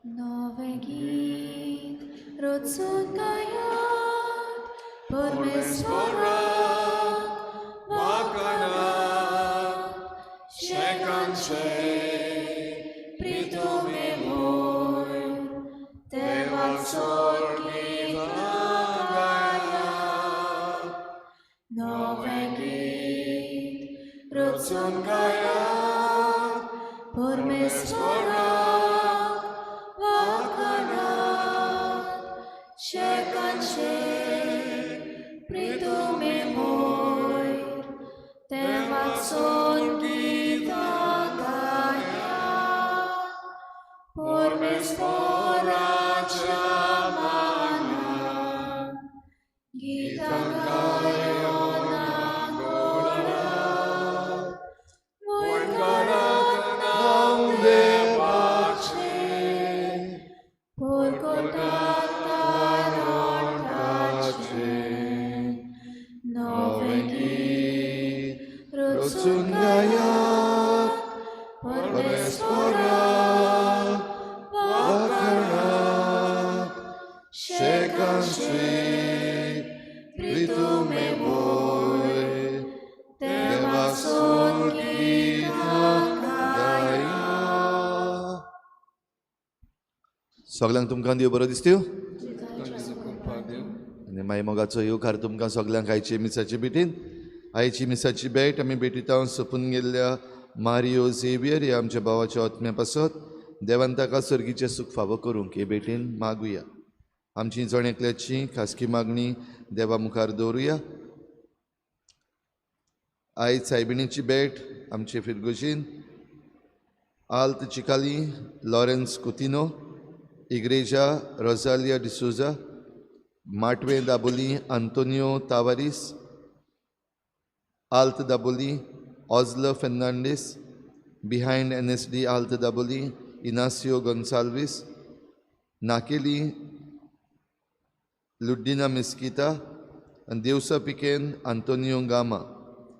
नवे गीत रचून गायात परमेश्वराक वाखाणात शेकांचे प्रितुमे होय देवाचो गीत गायात नवे गीत रचून गायात परमेश्वराक वाखाणात शेकांचे प्रितुमे होय देवाचो गीत गायात परमेश्वराच्या मानान गीत गायोना गोडात वणगडात नाम देवाचे परगटात तारोटाचे नवे गीत रचून गायात परमेश्वराक वाखाणात शेकांचे प्रितुमे होय देवाचो गीत गाया. सगळ्यांक तुमकां देव बरो दिसत्यो आनी मागीर मोगाचो येवकार तुमकां सगळ्यांक आयचे मिसाची भेटीन. आयची मिसाची भेट आमी भेटीत सोपून गेल्ल्या मारियो झेवियर ह्या आमच्या भावाच्या आत्म्या पासत देवान ताका सर्गीचें सुख फावो करूंक हे भेटीन मागुया. आमची जणेकल्याची खासगी मागणी देवा मुखार दवरुया. आयज सायबिणीची भेट आमचे फिरगोशीन आल्त चिकाली लॉरेन्स कुतिनो इग्रेजा रोजालिया डिसोजा माटवे दाबोली आंतोनियो तावारीस आल्त दाबोली ऑझलो फेर्नांडीस बिहायंड NSD आल्त दाबोली इनासियो गोन्साल्वीस नाकेली लुड्डिना मिस्किता आनी देवसा पिकेन आंतोनियो गामा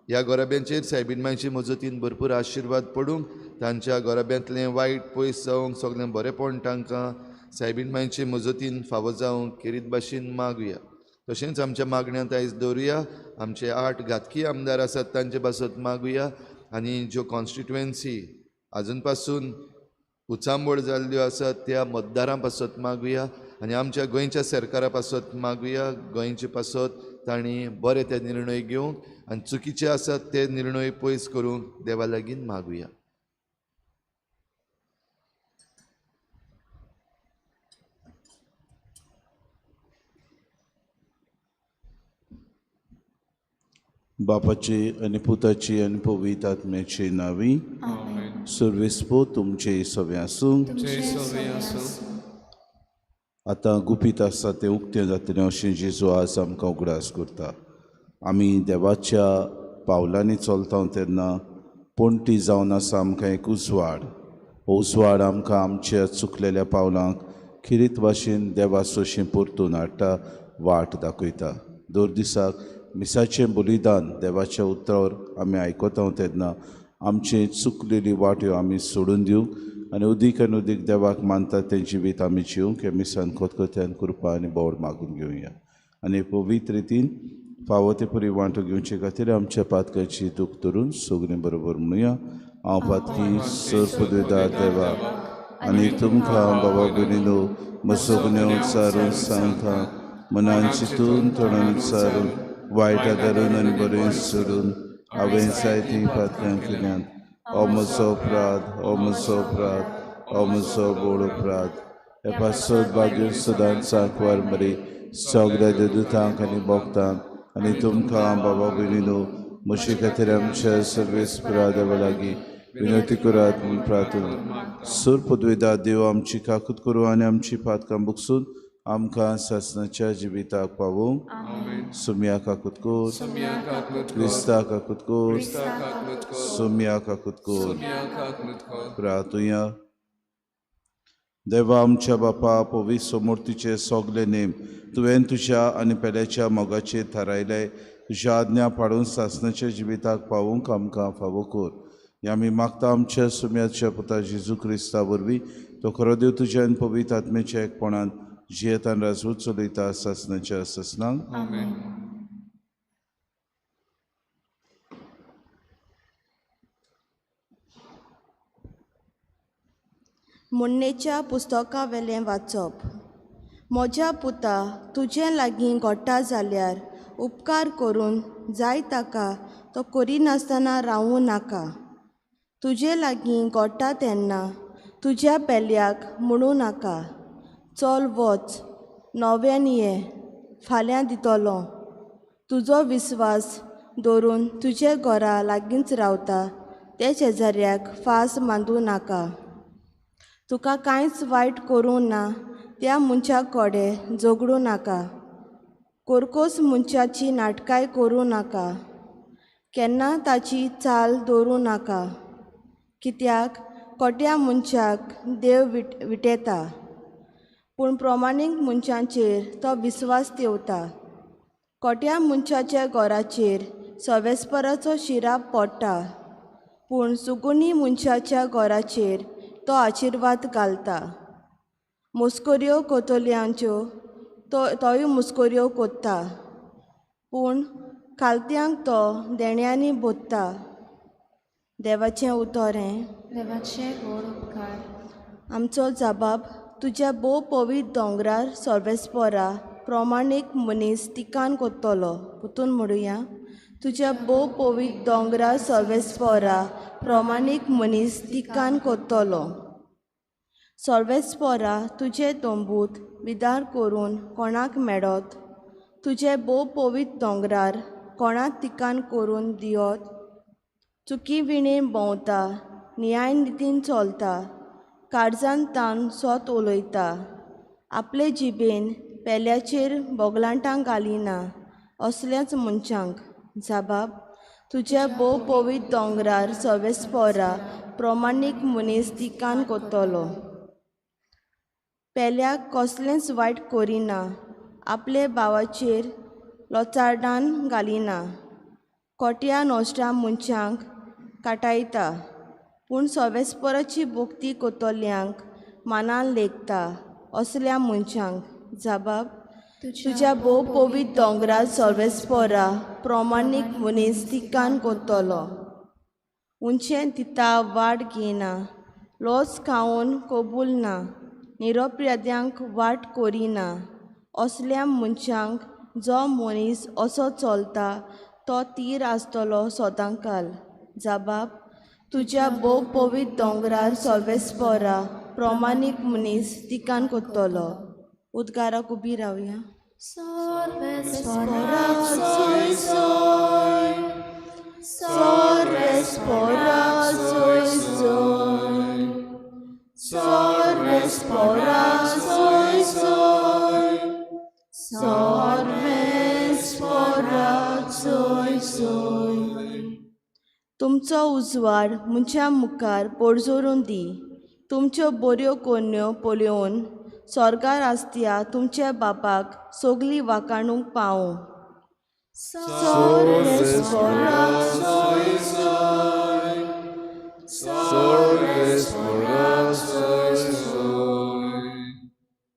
ह्या गोराब्यांचेर सायबीणमायची मजतीन भरपूर आशिर्वाद पडूंक तांच्या गोराब्यांतलें वायट पयस जावंक सगळें बरेंपण तांकां सायबीणमायचे मजतीन फावो जावंक खेरीत भाशेन मागुया. तशेंच आमच्या मागण्यांत आयज दवरुया. आमचे 8 घातकी आमदार आसात तांचे पासत मागुया आनी ज्यो कॉन्स्टिट्युएन्सी आजून पासून उचांबळ जाल्ल्यो आसात त्या मतदारां पासत मागुया आनी आमच्या गोंयच्या सरकारा पासत मागुया. गोंयचे पासत तांणी बरे ते निर्णय घेवंक आनी चुकीचे आसात ते निर्णय पयस करूंक देवा लागीं मागुया. बापाची आनी पुताची आनी पवित्र आत्म्याची नावी सर्वेस्पो तुमचे सवे आसूं. आतां गुपीत आसा तें उक्तें जातलें अशें जेजू आज आमकां उगडास करता. आमी देवाच्या पावलांनी चलता तेन्ना पणटी जावन आसा आमकां एक उजवाड. हो उजवाड आमकां आमच्या चुकलेल्या पावलांक खिरीत भाशेन देवा सोशी परतून हाडटा, वाट दाखयता. दर दिसाक मिसाचें बलिदान देवाच्या उतरावर आमी आयकता तेन्ना आमची चुकलेली वाट्यो आमी सोडून दिवंक आनी उदीक आनी उदीक देवाक मानता तें जिवीत आमी जिवंक हे मिसान खतखत्यान कृपा आनी बोड मागून घेवया. आनी पवित्र रितीन फावो ते परी वांटो घेवचे खातीर आमच्या पातकाची दूख धरून सगळीं बरोबर म्हणुया. हांव पातकी सर्पदेदा देवा आनी तुमकां बाबा भयणीनो सगळ्यो विचारून सांगता, मनान चिंतून तोंडान विचारून वायटा धरून आनी बरें सोडून हांवें जायतीं पातकां केल्यात. हो म्हजो अपराध, हो म्हजो अपराध, हो म्हजो बोड अपराध. हे पासत भाग्य सदांच सांकवार मरे सगळ्या देदूतांक आनी भक्तांक आनी तुमकां बाबा भयणीनो म्हजे खातीर आमच्या सर्वेस्परा देवा लागीं विनंती करात म्हूण प्रार्थना. सूर पदवेदा देव आमची काकूत करूं आनी आमची पातकां बुकसून आमकां सासणाच्या जिविताक पावूंक. सुम्या काकूत कोर, क्रिस्ता काकूत कोर, सुम्या काकूत कोर. प्रार्थुया. देवा आमच्या बापा पवित्र मूर्तीचे सगळे नेम तुवें तुज्या आनी पेल्याच्या मोगाचेर थारायले. तुज्या आज्ञा पाळून सासणाच्या जिविताक पावूंक आमकां फावो कर. आमी मागता आमच्या सुम्याच्या पुता जेजू क्रिस्ता वरवीं तो खरो देव तुज्या आनी पवित्र आत्म्याच्या एकपणान जियेत आनी राजवूत चलयता ससनाच्या ससनांक आमेन. मुन्नेच्या पुस्तका वेलें वाचप. म्हज्या पुता तुजे लागीं घोट्टा जाल्यार उपकार करून जाय ताका तो करिनासतना रावूं नाका. तुजे लागीं घोट्टा तेन्ना तुज्या पेल्याक म्हणूं नाका, चल वच, नव्यान ये, फाल्यां दितलो. तुजो विस्वास दवरून तुजे घरा लागींच रावता ते शेजाऱ्याक फास मांदूं नाका. तुका कांयच वायट करूं ना त्या मनशा कडेन झगडूं नाका. कोरकोस मनशाची नाटकाय करूं नाका. केन्ना ताची चाल दवरूं नाका. कित्याक खोट्या मनशाक देव विटयता, पूण प्रमाणीक मनशांचेर तो विस्वास ठेवता. खोट्या मनशाच्या घराचेर सवेस्पराचो शिराप पडटा, पूण सुगुणी मनशाच्या घराचेर तो आशिर्वाद घालता. मुस्कोऱ्यो कोतोल्यांच्यो तोय मुस्कोऱ्यो कोत्ता, पूण खालत्यांक तो देण्यांनी बोत्ता. देवाचें उतोरें. देवाचे गोड उपकार. आमचो जबाब तुज्या भोव पवित्र दोंगरार सर्वेस्परा प्रमाणीक मनीस तिकान कोत्तलो. पुतून म्हणुया. तुज्या भोव पवित्र दोंगरार सर्वेस्परा प्रमाणीक मनीस तिकान कोत्तलो. सर्वेस्परा तुजे तोंबूत विदार करून कोणाक मेळत. तुजे भोव पवित्र दोंगरार कोणाक तिकान करून दियत. चुकी विणेन भोंवता, न्याय नितीन चलता, काळजान तान सोत उलयता. आपले जिबेन पेल्याचेर बोगलांटां घालिना असल्याच मनशांक जबाब तुज्या भोव पवित्र दोंगरार सर्वेस्परा प्रमाणीक मनीस तिकान कोत्तलो. पेल्याक कसलेंच वायट करिना. आपले भावाचेर लोचार्डान घालिना. खोट्या नोश्टा मनशांक काटायता, पूण सवेस्पराची भोक्ती कोतोल्यांक मानान लेखता असल्या मनशांक जबाब तुज्या भोव पवित्र दोंगरार सर्वेस्परा प्रमाणीक मनीस तिकान कोत्तलो. उंचें दिता वाट घेयना, लॉस खावन कबूल ना, निरपराध्यांक वाट करिना असल्या मनशांक जो मनीस असो चलता तो तीर आसतलो सोदांकाल. जबाब तुज्या भोव पवित्र दोंगरार सर्वेस्परा प्रमाणीक मनीस तिकान कोत्तलो. उद्गाराक उबी रावया. सर्वेस्परा सोय सोय, सर्वेस्परा सोय सोय, सर्वेस्परा सोय सोय, सर्वेस्परा सोय सोय. तुमचो उजवाड मुंच्या मुखार पडजोरून दी. तुमच्यो बऱ्यो कोन्यो पळोवन स्वर्गार आसत्या तुमच्या बापाक सगली वाखाणूंक पावूं. सर्वेस्परा सोय सोय, सर्वेस्परा सोय सोय,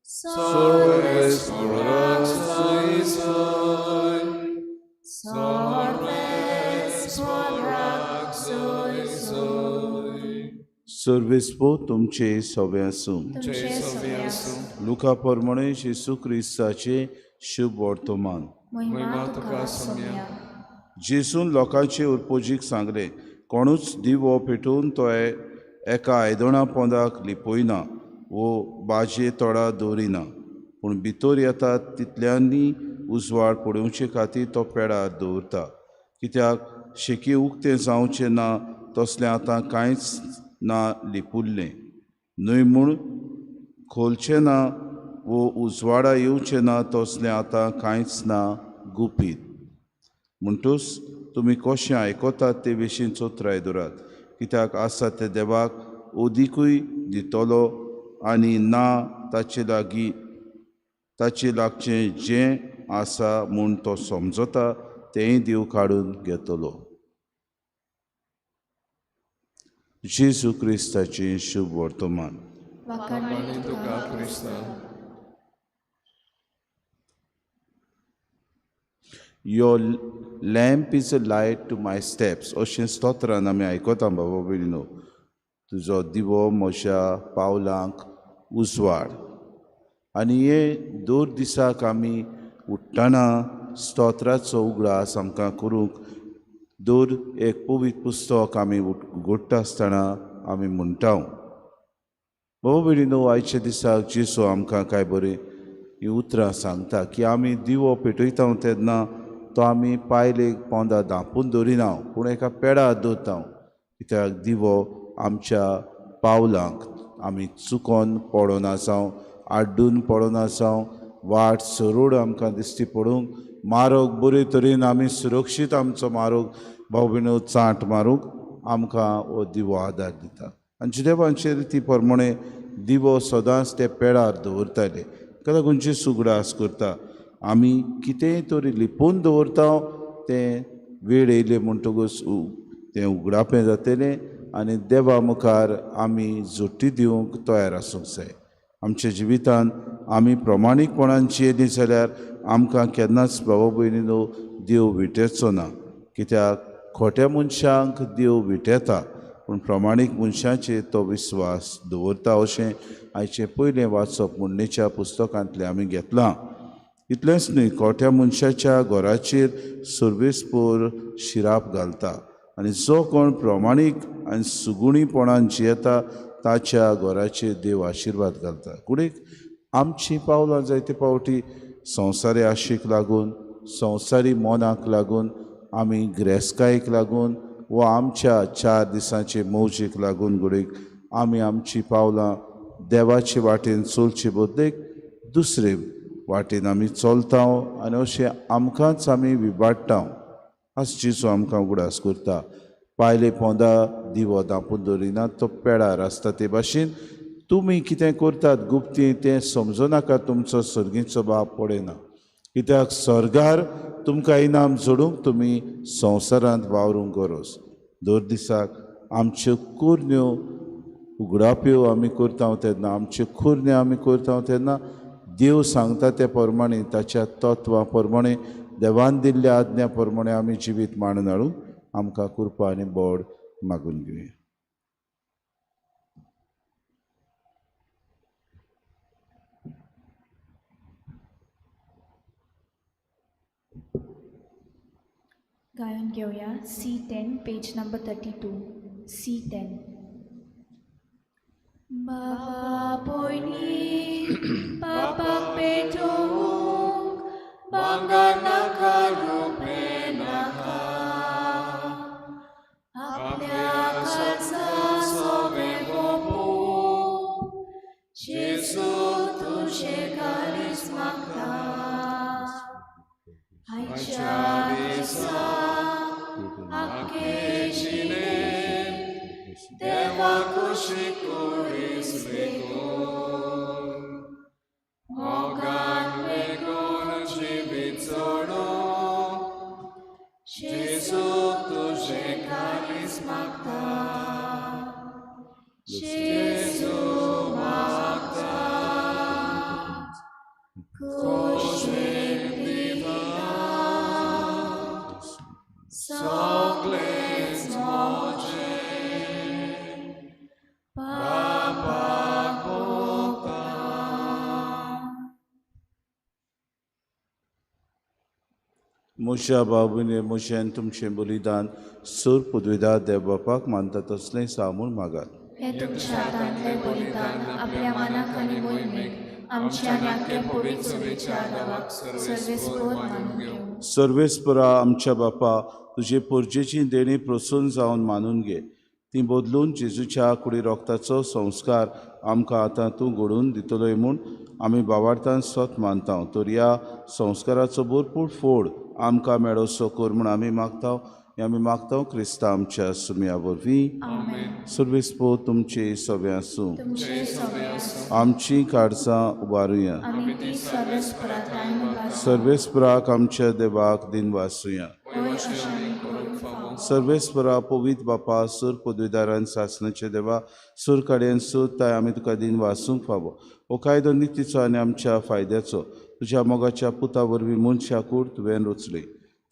सर्वेस्परा सोय सोय, सर्वेस्परा सोय सोय. सर्वेस्पो तुमचे सवे आसूं. तुमचे सवे आसूं. लुका प्रमाणे येशू क्रिस्ताचे शुभ वर्तमान. महिमा तुका सोम्या. जेसून लोकांचे उरपोजीक सांगले, कोणूच दिवो पेटोवन तो एका आयदोणा पोंदाक लिपोयना वो बाजे तोडा दवरिना, पूण भितर येतात तितल्यांनी उजवाड पडोवचे खातीर तो पेडार दवरता. कित्याक शेकी उक्तें जावचें ना तसलें आतां कांयच ना लिपुल्लें, न्हय म्हूण खोलचें ना वो उजवाडा येवचें ना तसलें आतां कांयच ना गुपीत. म्हणटूच तुमी कशें आयकतात ते विशीं चोत्राय दवरात, कित्याक आसा ते देवाक ओदीकूय दितलो आनी ना ताचे लागचें जें आसा म्हूण तो समजता तेंय देव काडून घेतलो. जेजू क्रिस्ताचें शुभ वर्तमान. वाकणणी तुका Crysta. Your lamp is a light to my steps. अशें स्तोत्रान आमी आयकता बाबा भयणीनो. तुजो दिवो म्हज्या पावलांक उजवाड. आनी हे दोन दिसाक आमी उठ्ठाना स्तोत्राचो उगडास आमकां करूंक दर एक पवित्र पुस्तक आमी उगडटा आसतना आमी म्हणटा. बाबा भयणीनो, आयच्या दिसाक जेसू आमकां कांय बरें ही उतरां सांगता की आमी दिवो पेटयता तेन्ना तो आमी पायलेक पोंदा धांपून दवरिना, पूण एका पेडार दवरता. कित्याक दिवो आमच्या पावलांक आमी चुकोन पडोना जावं, आड्डून पडोना जावं, वाट सरोड आमकां दिश्टी पडूंक, मार्ग बरे तरेन आमी सुरक्षीत आमचो मार्ग भाव भयणो चांट मारूंक आमकां हो दिवो आदार दिता. आनी जुदेवांचे रिती प्रमाणे दिवो सदांच ते पेडार दवरताले. कदा खंयची सुगडास करता आमी कितेंय तरी लिपोवन दवरता तें वेळ येयले म्हणटकूच तें उगडापें जातलें आनी देवा मुखार आमी जोटी दिवंक तयार आसूंक जाय. आमच्या जिवितांत आमी प्रमाणीकपणान जियेलीं जाल्यार आमकां केन्नाच भाव भयणीनो देव विटेचो ना. कित्याक खोट्या मनशांक देव विटेता, पूण प्रमाणीक मनशांचेर तो विस्वास दवरता. अशें आयचें पयलें वाचप मुन्नेच्या पुस्तकांतलें आमी घेतलां. इतलेंच न्हय, खोट्या मनशाच्या घराचेर सर्वेस्पोर शिराप घालता आनी जो कोण प्रमाणीक आनी सुगुणीपणान जियेता ताच्या घराचेर देव आशिर्वाद घालता. कुडीक आमची पावलां जायते फावटी संवसारी आशेक लागून, संवसारी मोनाक लागून, आमी गिरेस्तकायेक लागून वा आमच्या 4 दिसांचे मौजेक लागून कुडीक आमी आमची पावलां देवाचे वाटेन चलचे बदलेक दुसरे वाटेन आमी चलता आनी अशें आमकांच आमी विबाडटा. आज जेजू आमकां उगडास करता. पायले पोंदा दिवो धांपून दवरिना, तो पेडार आसता. ते भाशेन तुमी कितें करतात गुप्ती तें समजो नाका तुमचो सर्गीचो बाप पळयना. कित्याक सर्गार तुमकां इनाम जोडूंक तुमी संवसारांत वावरूंक गरज. दर दिसाक आमच्यो कुरण्यो उगडाप्यो आमी करता तेन्ना, आमच्यो कुरण्यो आमी करता तेन्ना देव सांगता ते प्रमाणे, ताच्या तत्वां प्रमाणे, देवान दिल्ल्या आज्ञा प्रमाणे आमी जिवीत मांडून हाडूंक आमकां कृपा आनी बोड मागून घेवया. गायन घेऊया C10 पेज नंबर 32. C10. बाबा पोयनी पापाक पेटोवूंक भांगर नाका रुपे नाका. आपल्या काळजा सोबें भोंवूंक जेजू तुजें काळीज मागता. आयच्या दिसा आख्खे जिणेंत देवा खुशी कुडीस लेगून मोगान लेगून जिवीत जोडूंक जेजू तुजें काळीज मागता. जेजू मागता कुशीक दिता सगळेंच मोजें पापाक भोगता. म्हज्या बाबूने म्हजें तुमचें बलिदान सूर पदवीदार देव बापाक मानता तसलें सामूळ मागात. हे तुमच्या हातांतलें बलिदान आपल्या मनाक आनी मोहिमेक आमच्या आनी आख्या पवित्र सभेच्या आदाराक सर्वेस्पोर मानून घेवं. सर्वेस्परा आमच्या बापा, तुजे पोरजेची देणी प्रसून जावन मानून घे. ती बदलून जेजूच्या कुडी रोगताचो संस्कार आमकां आतां तूं घडोवन दितलोय म्हूण आमी भावार्थान स्वत मानता. तर ह्या संस्काराचो भरपूर फोड आमकां मेळोसो कर म्हूण आमी मागता. आमी मागता क्रिस्ता आमच्या सुमया वरवीं. सर्वेस्पो तुमचे सवे आसूं. आमची काळजां उबारुया. सर्वेस्पराक आमच्या देवाक दिन वासुया. सर्वेस्परा पवित बापा सूर पदवीदारान सासणाचे देवा सूर कडेन सूर ताय आमी तुका दिन वासूंक फावो हो कायदो नितीचो आनी आमच्या फायद्याचो तुज्या मोगाच्या पुता वरवीं मनशा कूड तुवें रचली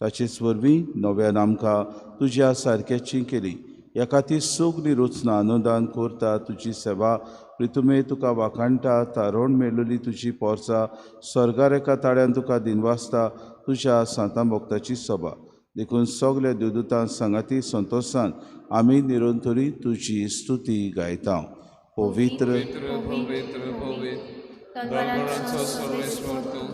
ताचेच वरवीं नव्यान आमकां तुज्या सारक्याची केली ह्या खातीर सगळीं रचना अनुदान करता तुजी सेवा प्रितुमे तुका वाखाणटा तारोण मेळिल्ली तुजी पोरसां स्वर्गार एका ताळ्यान तुका दिनवासता तुज्या सांतां भक्ताची सभा देखून सगल्या देवदूतां सांगाती संतोशान आमी निरंतरी तुजी स्तुती गायता पवित्र पवित्र दरबारांचो सर्वेस्वर तूं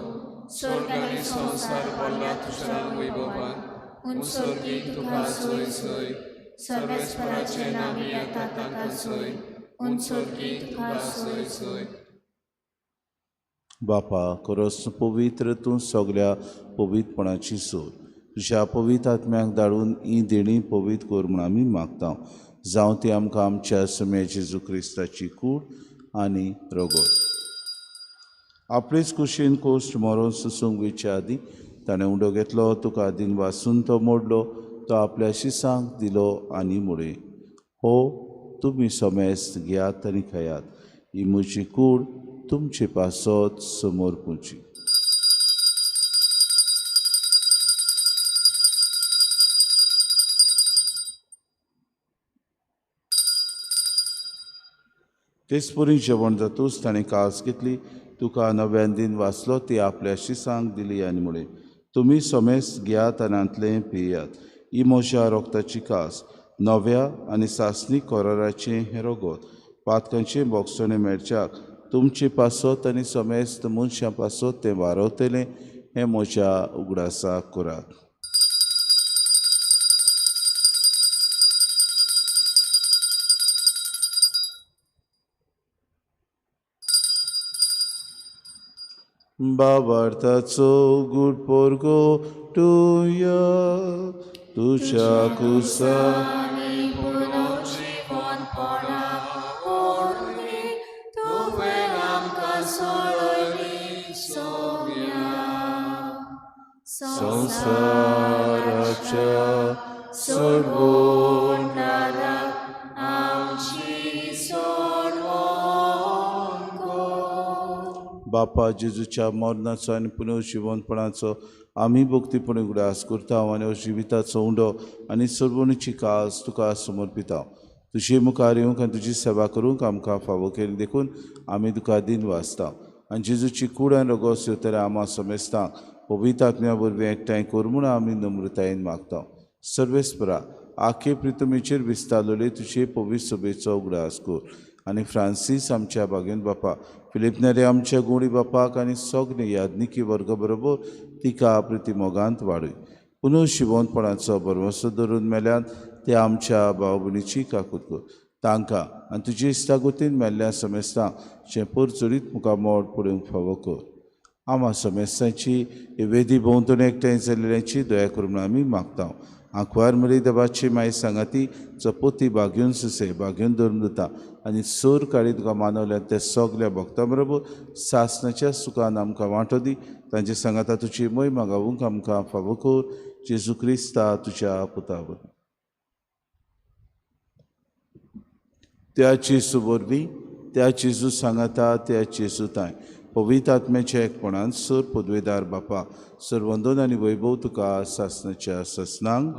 स्वर्ग आनी संसार पडला तुज्या वैभवान उंचोरगी तुका सोय सोय सर्वेस्पराचे नामी येता ताका सोय उंचोरगी तुका सोय सोय बापा खरोच पवित्र तूं सगल्या पवित्रपणाची सोय तुज्या पवित्र आत्म्याक धाडून ही देणी पवित्र कर म्हूण आमी मागता जावं ती आमकां आमच्या समय जेजू क्रिस्ताची कूड आनी रगत आपलेच कुशीन कोश्ट मरोन सुसूंक वयच्या आदी ताणें उंडो घेतलो तुका दिन वासून तो मोडलो तो आपल्या शिसांक दिलो आनी मुळे हो तुमी समेस्त घेयात आनी खायात ही म्हजी कूड तुमचे पासत समोर पुंची तेच परी जेवण जातूच ताणें कास घेतली तुका नव्यान दिन वाचलो ती आपल्या शिसांक दिली आनी म्हळे तुमी समेस्त घेयात आनी आंतलें पियात ही म्हज्या रोगताची कास नव्या आनी सासणीक कोराराचें हें रगत पातकांचें बोगसणें मेळच्याक तुमचे पासत आनी समेस्त मनशां पासत तें वारवतलें हें म्हज्या उगडासाक करात बाबार्थाचो गूड पोरगो टुया तुझ्या कुसा संसाराच्या सोडवणारा बापा जेजूच्या मरणाचो आनी पुनर्जिवनपणाचो आमी भक्तीपणे उगडास करता आनी जिविताचो उंडो आनी सर्वणीची कास तुका समर्पिता तुजे मुखार येवंक आनी तुजी सेवा करूंक आमकां फावो केली देखून आमी तुका दिन वाचता आनी जेजूची कूड आनी रगत सेवतले आमा समेस्तांक पवित्र आत्म्या वरवीं एकठांय कर म्हूण आमी नम्रतायेन मागता सर्वेस्परा आखे प्रितमेचेर विस्तारलेले तुजे पवित्र सभेचो उगडास कर आनी फ्रांसीस आमच्या बागेन बापा फिलिप नेरे आमच्या गुणी बापाक आनी सगळे यादनिकी वर्ग बरोबर तिका प्रिती मोगांत वाडय पुनर्जिवनपणाचो भरवंसो धरून मेल्यान ते आमच्या भाव भयणीची काकूत कर तांकां आनी तुजे इश्टागोतीन मेल्ल्या समेस्तांक जे परचुरीत मुखामोड पडूंक फावो कर आमा समेस्तांची वेदी भोंवतणी एकठांय जाल्ल्यांची दया करून म्हूण आमी मागता आंखवार मरी देवाची माय सांगाती चपोती बागेवन सुसे बागेवन धरून दिता आनी सोर काळी तुका मानवल्या ते सगल्या भक्तां बरोबर सासणाच्या सुखान आमकां वांटो दी तांचे सांगाता तुजी महिमा गावूंक आमकां फावो कर जेजू क्रिस्ता तुज्या पुता वरवीं त्या जेजू वरवीं त्या जेजू सांगाता त्या जेजू ताय पवित्र आत्म्याच्या एकपणान सर पदवेदार बापा सर्वंदन आनी वैभव तुका सासणाच्या ससनांक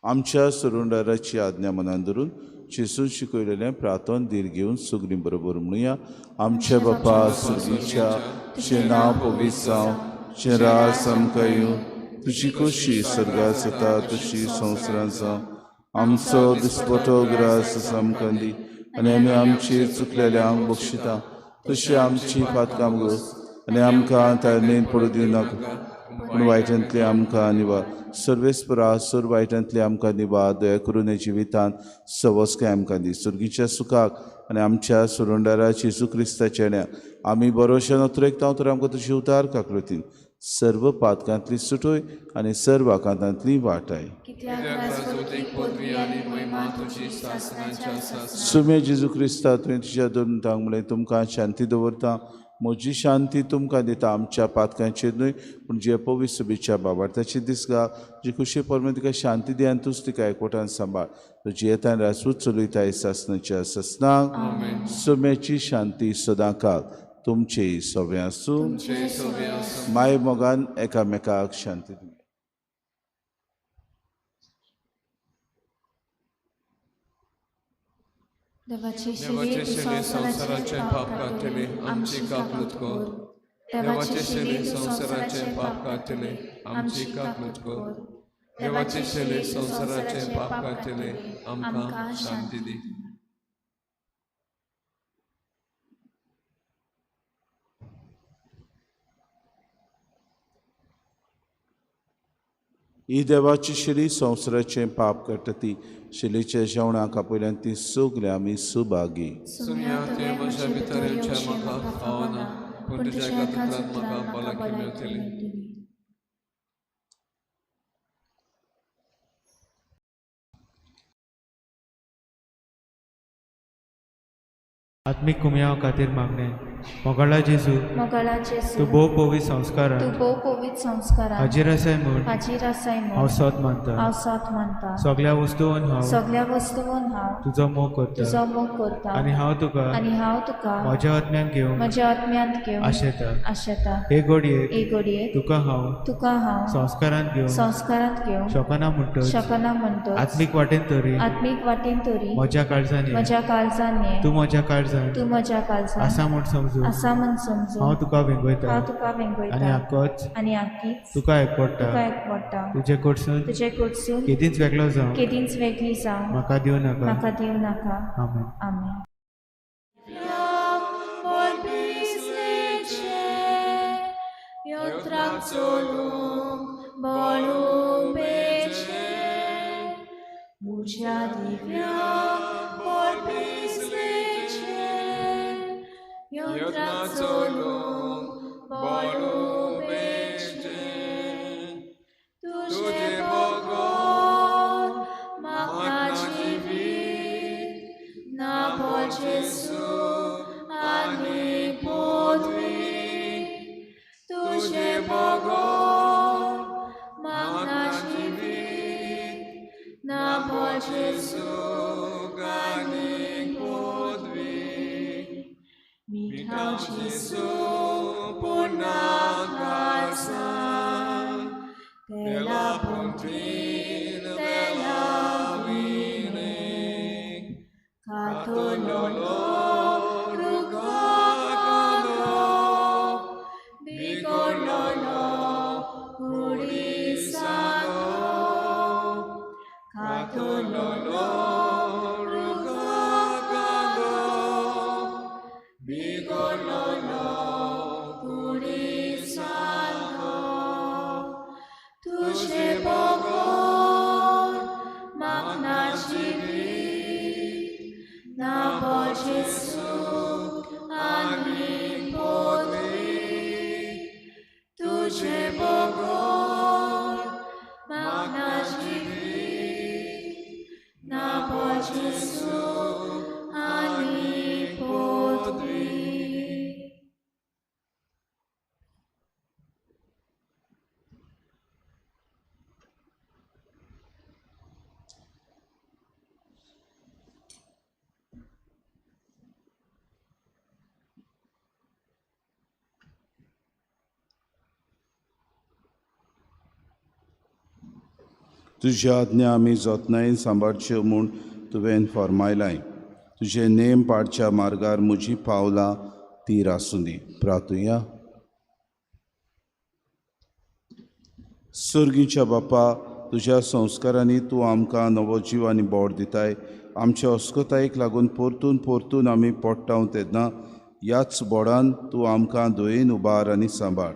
आमच्या सुरुंडाराची आज्ञा मनान धरून जेजून शिकयलेलें प्रार्थन धीर घेवन सगळीं बरोबर म्हणुया आमच्या बापा सुर्गीच्या तुजें नांव पवित्र जावं तुजें राज आमकां येवं तुजी खोशी स्वर्गांत जाता तशी संवसारांत जावं आमचो दिसपटो ग्रास आमकां दी आनी आमी आमची चुकलेल्यांक बक्षिता तशी आमची पातकां घोस आनी आमकां तारणेन पडूं दिवं नाका पूण वायटांतली आमकां निवार सर्वेस्परा सर वायटांतली आमकां निवार दया करून हे जिवितांत सवस्काय आमकां दी सुर्गीच्या सुखाक आनी आमच्या सुरुंडारा जेजू क्रिस्ताच्या येण्याक आमी बरोवशेन उतरेकता तर आमकां तुजी उदार काकृतीन सर्व पातकांतली सुटोय आनी सर्व आकांतांतली वाटाय सुमे जेजू क्रिस्ता तुवें तुज्या दोन तांग म्हळें तुमकां शांती दवरता म्हजी शांती तुमकां दिता, आमच्या पातकांचेर न्हय पूण जे पवित्र सभेच्या बाबार्थाची दिसगा जी खुशी परमे तिका शांती दी आनी तूंच तिका एकवटान सांबाळ. तुजी येतान राजपूत चलयताय सासणाच्या ससनाक सोम्याची शांती सदां काल तुमचे सोबे आसूं. माय मोगान एकामेकाक शांती दी. देवाचे देवाचे शिले संसाराचे पाप काटिले आमची कापलूत कर. देवाचे शिले संसाराचे पाप काटिले आमची कापलूत कर. देवाचे शिले संसाराचे पाप काटिले आमकां शांती दी. ही देवाची शिली संवसाराचें पाप काडटा शिलेच्या जेवणाक आपयल्यान ती सगळे आमी सुभागी. सुन्या ते म्हज्या भितर येवचे म्हाका फावना पूण तुज्या कातरांत म्हाका भलायकी मेळटली. आत्मिक कुमयाव खातीर मागणे. मोगाळा जेजू, मोगाळा जेजू, तूं भोव पवित्र तूं संस्कारान भोव पवित्र संस्कारान हाजीर आसाय म्हूण हाजीर आसाय हांव म्हूण सोत मानता. हांव साथ मानता. सगळ्या वस्तूंवन हांव सगळ्या वस्तूंवन हांव तुजो मोग करता तुजो मोग करता आनी हांव तुका आनी हांव तुका म्हज्या आत्म्यान घेवन म्हज्या आत्म्यांत घेवन आशेता. आशेता. हे घडयेक एक घडयेक तुका हांव संस्कारान घेवन संस्कारांत घेवन शकना म्हणटच शकना म्हणटच आत्मीक वाटेन तरी आत्मीक वाटेन तरी म्हज्या काळजान ये. म्हज्या काळजान ये. तूं म्हज्या काळजान तूं म्हज्या काळजान आसा म्हूण समजू आसा म्हूण समजून हांव तुका वेंगयता हांव तुका आनी वेंगयता आक्कोच आनी आख्खीच तुका एकवडटा. तुका एकवडटा. तुजे कडसून तुजे कडसून केदींच वेगळो जावं केदींच वेगळी जावं म्हाका दिवं नाका. म्हाका दिवं नाका. आमेन. आमेन. Iotrac solum bolubece, Mucea divia bolbislece, Iotrac solum bolubece, Tuže Bogor, magna divit, na Bocesu, ani podvig, Tuže Bogor, magna divit, na Bocesu, ani podvig, Michał Jesu, puna casa, Tela puntin, tela vine, Catololo, Rucacano, Bigololo, Urisano, Catololo, Rucacano, Bigololo, Urisano, Tuže Bogor, magna divit, na Bocesu, ani podvig, Tuže Bogor, magna divit, na Bocesu, ani podvig. तुज्या आज्ञा आमी जतनायेन सांबाळच्यो म्हूण तुवें फरमायलाय. तुजे name पाडच्या मार्गार म्हजी पावलां तीर आसूं दी. प्रार्थुया. सर्गीच्या बापा, तुज्या संस्कारांनी तूं आमकां नवो जीव आनी बोड दिताय. आमच्या अस्कोतायेक लागून परतून परतून आमी पडटाव तेन्ना ह्याच बोडान तूं आमकां दुयेन उबार आनी सांबाळ.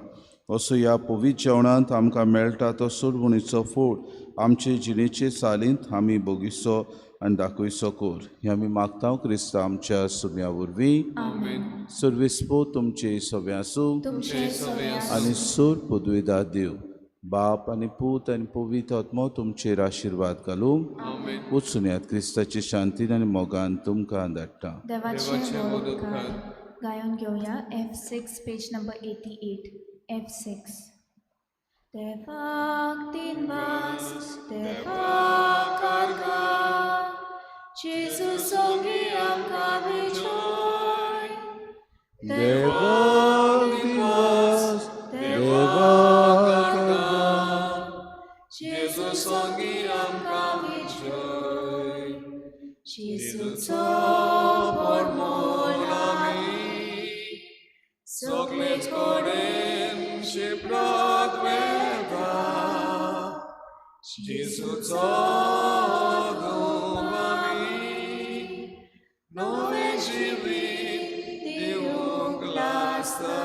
असो ह्या पवित्र जेवणांत आमकां मेळटा तो सोडवणीचो फोड आमचे जिणेचे चालींत आमी भोगिसो आनी दाखयसो कोर. हें आमी मागतांव क्रिस्ता आमच्या सुम्या वरवीं. सर्वेस्पो तुमचे सवे आसूं आनी सोर पदवेदार देव बाप आनी पूत आनी पवित्र आत्मो तुमचेर आशिर्वाद घालूं. वचून येयात क्रिस्ताचे शांतीन आनी मोगान तुमकां धाडटा. देवाचे मोदक गायन घेऊया F6 पेज नंबर 88 F6 देवाक दिनवास देवाक आर्गा जेजू सोंगी आमकां विजय देवाक दिनवास देवाक जेजू सोंगी आमकां विजय जेजूचो मोल सगळेच कडेन शिपरात वेता जेजूचो घोव आमी नवें जिवीत दिवंक लासता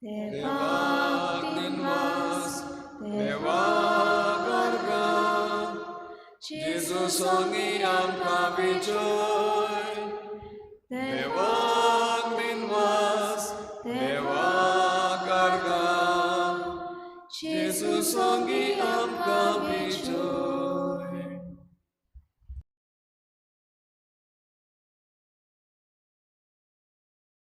देवाक दिनवास देवाक आर्गा जेजू सोंगी आमकां विजय देवाक दिनवास देवाक आर्गा जेजू सोंगी